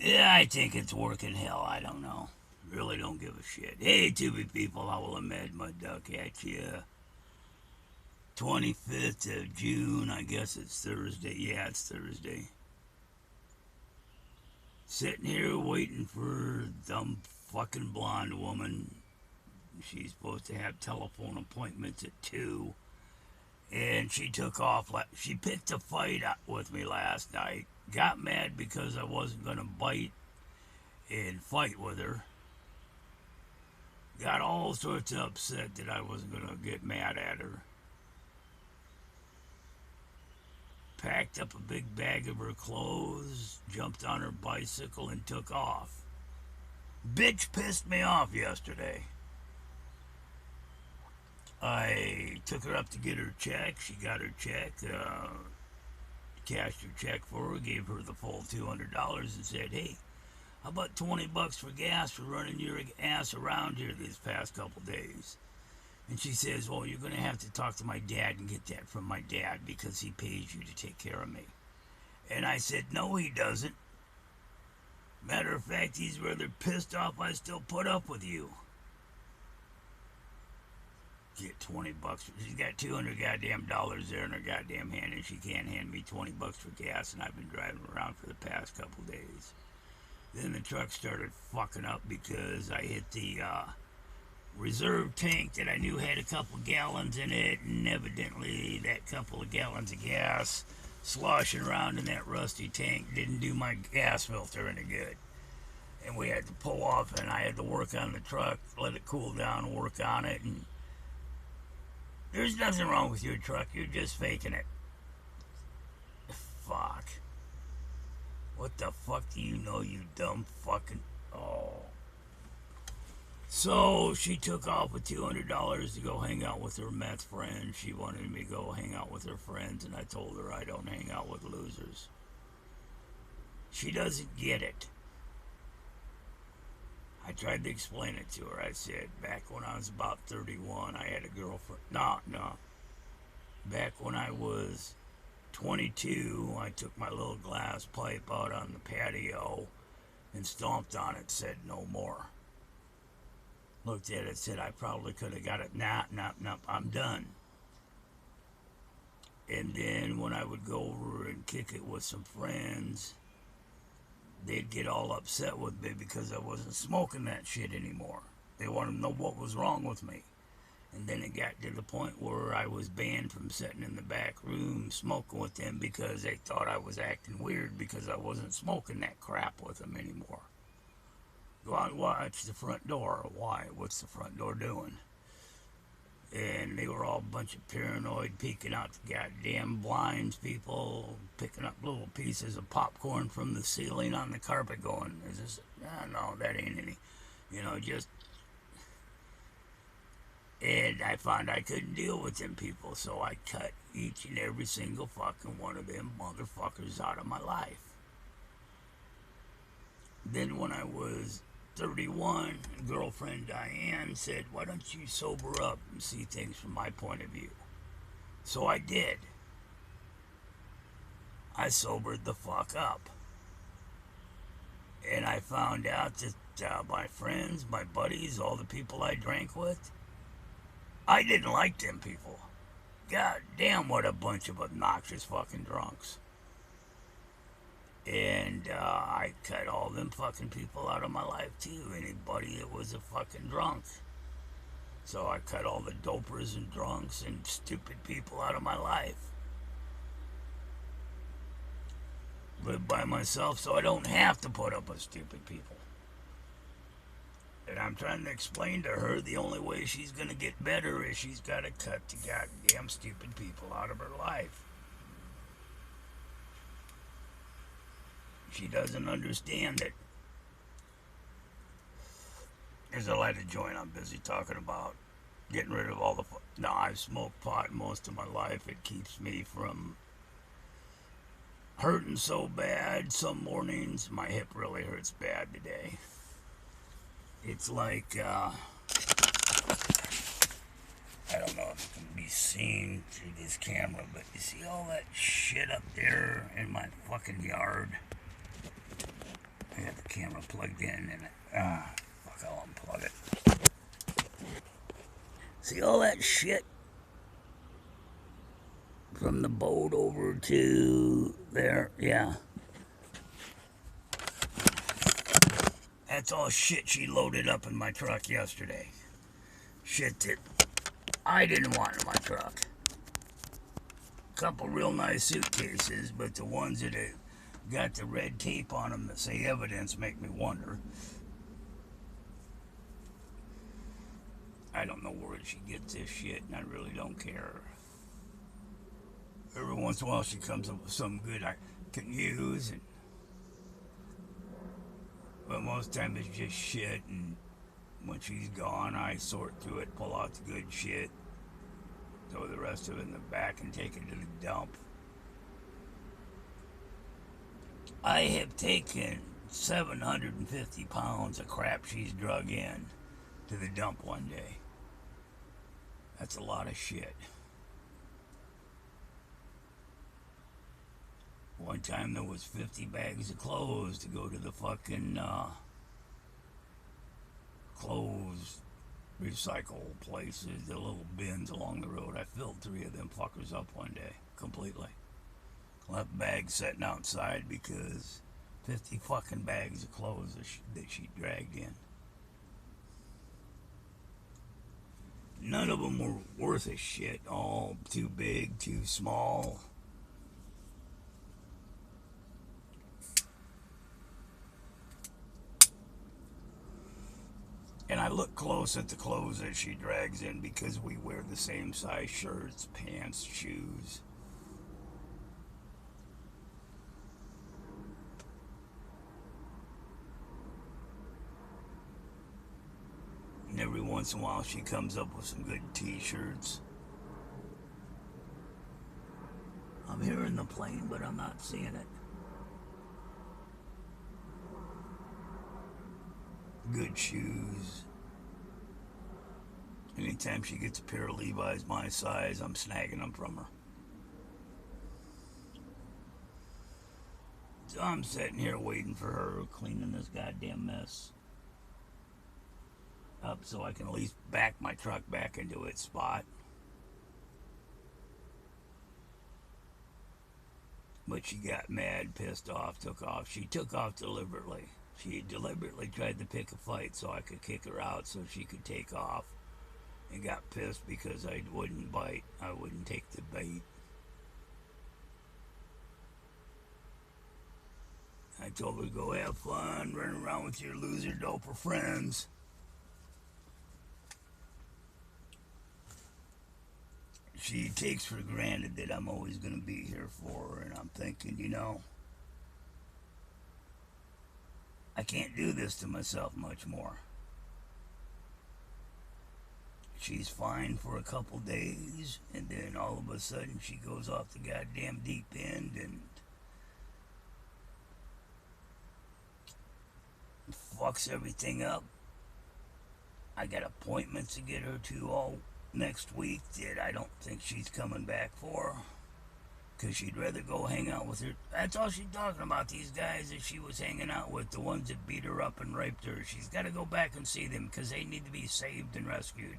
Yeah, I think it's working hell. I don't know. Really don't give a shit. Hey, Tubi people, I will Mad Mud Duck at you. 25th of June, I guess it's Thursday. Yeah, it's Thursday. Sitting here waiting for dumb fucking blonde woman. She's supposed to have telephone appointments at 2. And she took off. She picked a fight with me last night. Got mad because I wasn't going to bite and fight with her. Got all sorts of upset that I wasn't going to get mad at her. Packed up a big bag of her clothes, jumped on her bicycle, and took off. Bitch pissed me off yesterday. I took her up to get her check. She got her check, cashed her check for her, gave her the full $200, and said, hey, how about $20 for gas for running your ass around here these past couple days? And she says, well, you're going to have to talk to my dad and get that from my dad because he pays you to take care of me. And I said, no, he doesn't. Matter of fact, he's rather pissed off I still put up with you. Get $20. She's got $200 goddamn dollars there in her goddamn hand, and she can't hand me $20 for gas, and I've been driving around for the past couple days. Then the truck started fucking up because I hit the reserve tank that I knew had a couple gallons in it, and evidently that couple of gallons of gas sloshing around in that rusty tank didn't do my gas filter any good. And we had to pull off, and I had to work on the truck, let it cool down, work on it, and there's nothing wrong with your truck, you're just faking it. Fuck. What the fuck do you know, you dumb fucking... Oh. So she took off with $200 to go hang out with her meth friend. She wanted me to go hang out with her friends, and I told her I don't hang out with losers. She doesn't get it. I tried to explain it to her. I said, back when I was about 31, I had a girlfriend. No. Back when I was 22, I took my little glass pipe out on the patio and stomped on it, said no more. Looked at it, said I probably could have got it. Nah, I'm done. And then when I would go over and kick it with some friends, they'd get all upset with me because I wasn't smoking that shit anymore. They wanted to know what was wrong with me. And then it got to the point where I was banned from sitting in the back room smoking with them because they thought I was acting weird because I wasn't smoking that crap with them anymore. Go out and watch the front door. Why? What's the front door doing? And they were all a bunch of paranoid, peeking out the goddamn blinds, people picking up little pieces of popcorn from the ceiling on the carpet going, is this, no, that ain't any, just, and I found I couldn't deal with them people, so I cut each and every single fucking one of them motherfuckers out of my life. Then when I was 31, girlfriend Diane said, why don't you sober up and see things from my point of view? So I did. I sobered the fuck up. And I found out that my friends, my buddies, all the people I drank with, I didn't like them people. God damn, what a bunch of obnoxious fucking drunks. And I cut all them fucking people out of my life too. Anybody that was a fucking drunk. So I cut all the dopers and drunks and stupid people out of my life. Live by myself so I don't have to put up with stupid people. And I'm trying to explain to her the only way she's going to get better is she's got to cut the goddamn stupid people out of her life. She doesn't understand that there's a lighted joint I'm busy talking about. Getting rid of all the... No, I've smoked pot most of my life. It keeps me from hurting so bad. Some mornings, my hip really hurts bad today. It's like, I don't know if it can be seen through this camera, but you see all that shit up there in my fucking yard? I got the camera plugged in and fuck, I'll unplug it. See all that shit from the boat over to there? Yeah. That's all shit she loaded up in my truck yesterday. Shit that I didn't want in my truck. Couple real nice suitcases, but the ones that have got the red tape on them that say evidence make me wonder. I don't know where she gets this shit, and I really don't care. Every once in a while she comes up with something good I can use, but most of the time it's just shit, and when she's gone I sort through it, pull out the good shit, throw the rest of it in the back and take it to the dump. I have taken 750 pounds of crap she's drug in to the dump one day. That's a lot of shit. One time there was 50 bags of clothes to go to the fucking clothes recycle places, the little bins along the road. I filled 3 of them fuckers up one day, completely. Left bags sitting outside because 50 fucking bags of clothes that she dragged in. None of them were worth a shit. All too big, too small. And I look close at the clothes that she drags in because we wear the same size shirts, pants, shoes. And every once in a while she comes up with some good t-shirts. I'm hearing the plane, but I'm not seeing it. Good shoes. Anytime she gets a pair of Levi's my size, I'm snagging them from her. So I'm sitting here waiting for her, cleaning this goddamn mess up so I can at least back my truck back into its spot. But she got mad, pissed off, took off. She took off deliberately. She deliberately tried to pick a fight so I could kick her out so she could take off. And got pissed because I wouldn't bite. I wouldn't take the bait. I told her to go have fun, run around with your loser doper friends. She takes for granted that I'm always going to be here for her, and I'm thinking, you know, I can't do this to myself much more. She's fine for a couple days, and then all of a sudden she goes off the goddamn deep end and fucks everything up. I got appointments to get her to all next week that I don't think she's coming back for, because she'd rather go hang out with her. That's all she's talking about, these guys that she was hanging out with, the ones that beat her up and raped her. She's got to go back and see them because they need to be saved and rescued,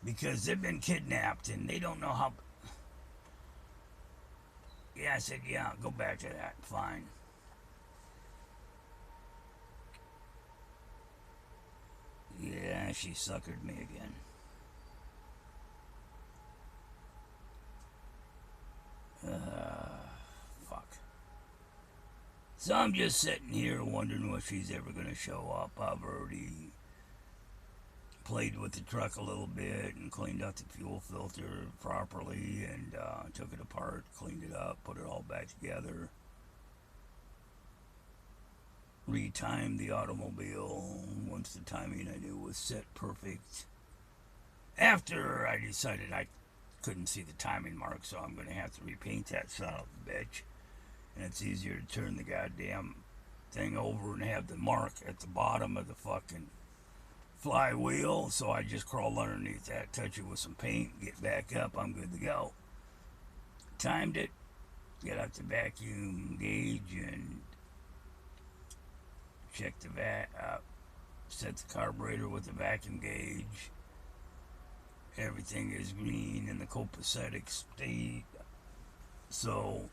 because they've been kidnapped and they don't know how. Yeah, I said, yeah, go back to that, fine. Yeah, she suckered me again. Fuck. So I'm just sitting here wondering if she's ever going to show up. I've already played with the truck a little bit and cleaned out the fuel filter properly and took it apart, cleaned it up, put it all back together. Retimed the automobile once the timing I knew was set perfect. After I decided I couldn't see the timing mark, so I'm going to have to repaint that son of a bitch. And it's easier to turn the goddamn thing over and have the mark at the bottom of the fucking flywheel. So I just crawl underneath that, touch it with some paint, get back up, I'm good to go. Timed it, get out the vacuum gauge, and check the set the carburetor with the vacuum gauge. Everything is green in the copacetic state. So,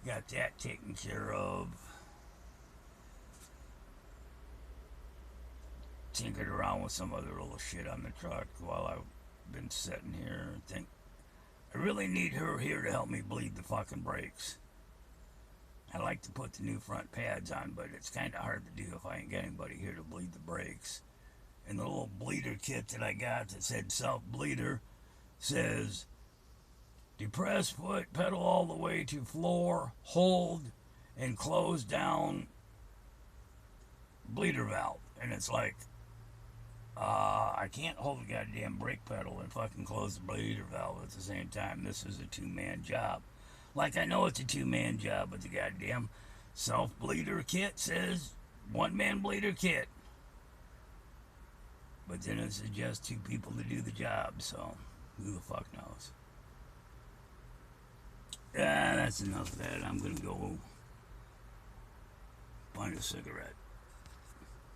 got that taken care of. Tinkered around with some other little shit on the truck while I've been sitting here and think, I really need her here to help me bleed the fucking brakes. I like to put the new front pads on, but it's kind of hard to do if I ain't got anybody here to bleed the brakes. And the little bleeder kit that I got that said self-bleeder says, depress foot, pedal all the way to floor, hold, and close down bleeder valve. And it's like, I can't hold the goddamn brake pedal and fucking close the bleeder valve at the same time. This is a two-man job. Like, I know it's a two-man job, but the goddamn self-bleeder kit says one-man bleeder kit. But then it suggests two people to do the job, so who the fuck knows? That's enough of that. I'm gonna go find a cigarette.